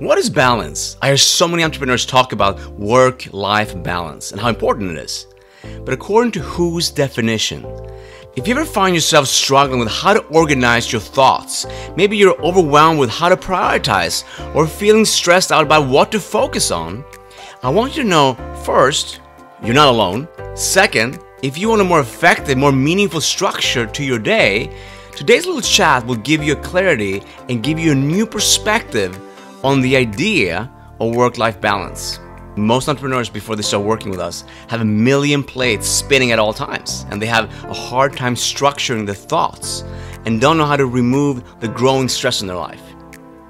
What is balance? I hear so many entrepreneurs talk about work-life balance and how important it is. But according to whose definition? If you ever find yourself struggling with how to organize your thoughts, maybe you're overwhelmed with how to prioritize, or feeling stressed out about what to focus on, I want you to know, first, you're not alone. Second, if you want a more effective, more meaningful structure to your day, today's little chat will give you a clarity and give you a new perspective on the idea of work-life balance. Most entrepreneurs, before they start working with us, have a million plates spinning at all times, and they have a hard time structuring their thoughts and don't know how to remove the growing stress in their life.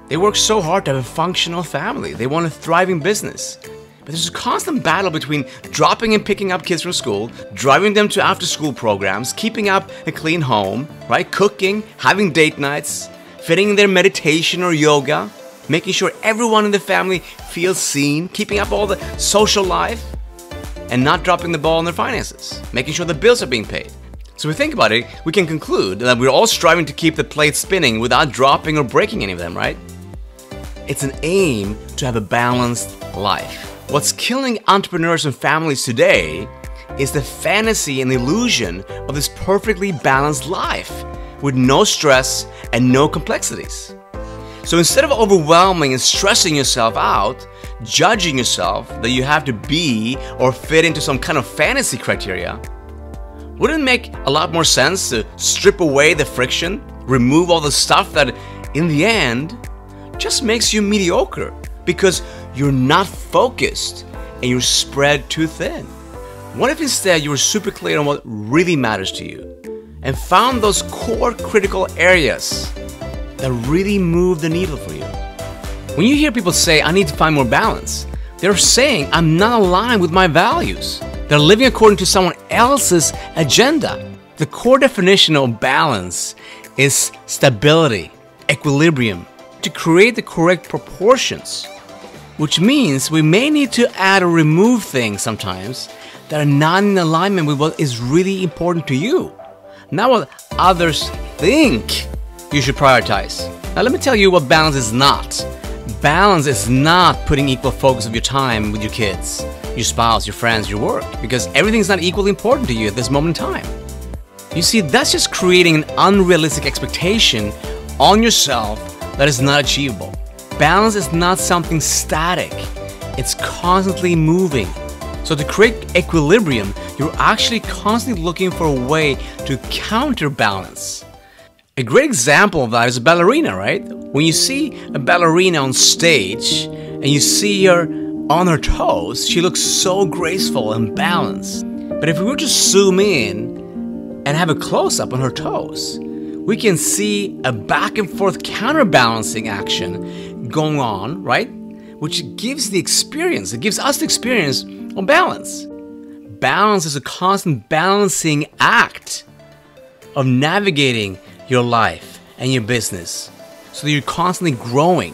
They work so hard to have a functional family. They want a thriving business. But there's a constant battle between dropping and picking up kids from school, driving them to after-school programs, keeping up a clean home, right? Cooking, having date nights, fitting in their meditation or yoga, making sure everyone in the family feels seen, keeping up all the social life, and not dropping the ball on their finances, making sure the bills are being paid. So if we think about it, we can conclude that we're all striving to keep the plate spinning without dropping or breaking any of them, right? It's an aim to have a balanced life. What's killing entrepreneurs and families today is the fantasy and illusion of this perfectly balanced life with no stress and no complexities. So instead of overwhelming and stressing yourself out, judging yourself that you have to be or fit into some kind of fantasy criteria, wouldn't it make a lot more sense to strip away the friction, remove all the stuff that in the end just makes you mediocre because you're not focused and you're spread too thin? What if instead you were super clear on what really matters to you and found those core critical areas that really move the needle for you? When you hear people say, I need to find more balance, they're saying, I'm not aligned with my values. They're living according to someone else's agenda. The core definition of balance is stability, equilibrium, to create the correct proportions, which means we may need to add or remove things sometimes that are not in alignment with what is really important to you, not what others think you should prioritize. Now let me tell you what balance is not. Balance is not putting equal focus of your time with your kids, your spouse, your friends, your work, because everything's not equally important to you at this moment in time. You see, that's just creating an unrealistic expectation on yourself that is not achievable. Balance is not something static. It's constantly moving. So to create equilibrium, you're actually constantly looking for a way to counterbalance. A great example of that is a ballerina, right? When you see a ballerina on stage and you see her on her toes, she looks so graceful and balanced. But if we were to zoom in and have a close-up on her toes, we can see a back and forth counterbalancing action going on, right? Which gives the experience, it gives us the experience of balance. Balance is a constant balancing act of navigating your life and your business so that you're constantly growing.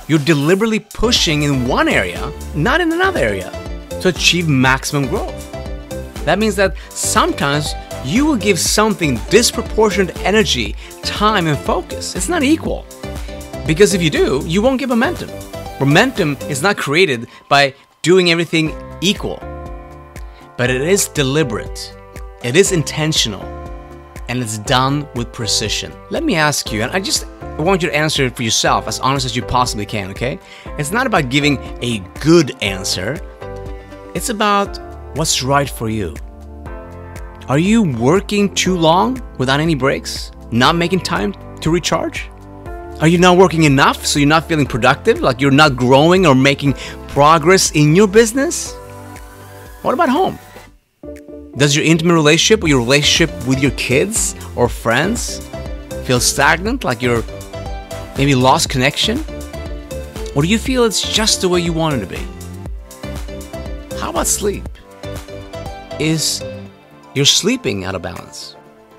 You're deliberately pushing in one area, not in another area, to achieve maximum growth. That means that sometimes you will give something disproportionate energy, time, and focus. It's not equal. Because if you do, you won't get momentum. Momentum is not created by doing everything equal, but it is deliberate, it is intentional, and it's done with precision. Let me ask you, and I want you to answer it for yourself as honest as you possibly can, okay? It's not about giving a good answer. It's about what's right for you. Are you working too long without any breaks? Not making time to recharge? Are you not working enough so you're not feeling productive, like you're not growing or making progress in your business? What about home? Does your intimate relationship or your relationship with your kids or friends feel stagnant, like you're maybe lost connection? Or do you feel it's just the way you want it to be? How about sleep? Is you're sleeping out of balance?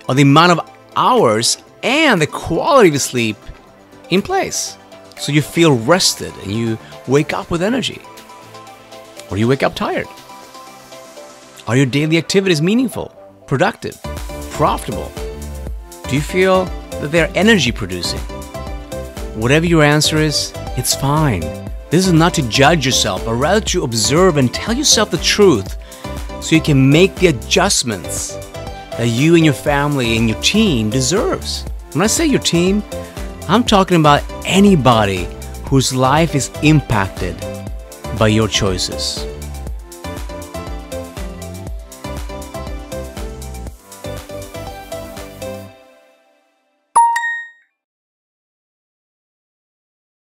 Are the amount of hours and the quality of the sleep in place so you feel rested and you wake up with energy? Or you wake up tired? Are your daily activities meaningful, productive, profitable? Do you feel that they're energy producing? Whatever your answer is It's fine. This is not to judge yourself, but rather to observe and tell yourself the truth so you can make the adjustments that you and your family and your team deserves. When I say your team, I'm talking about anybody whose life is impacted by your choices.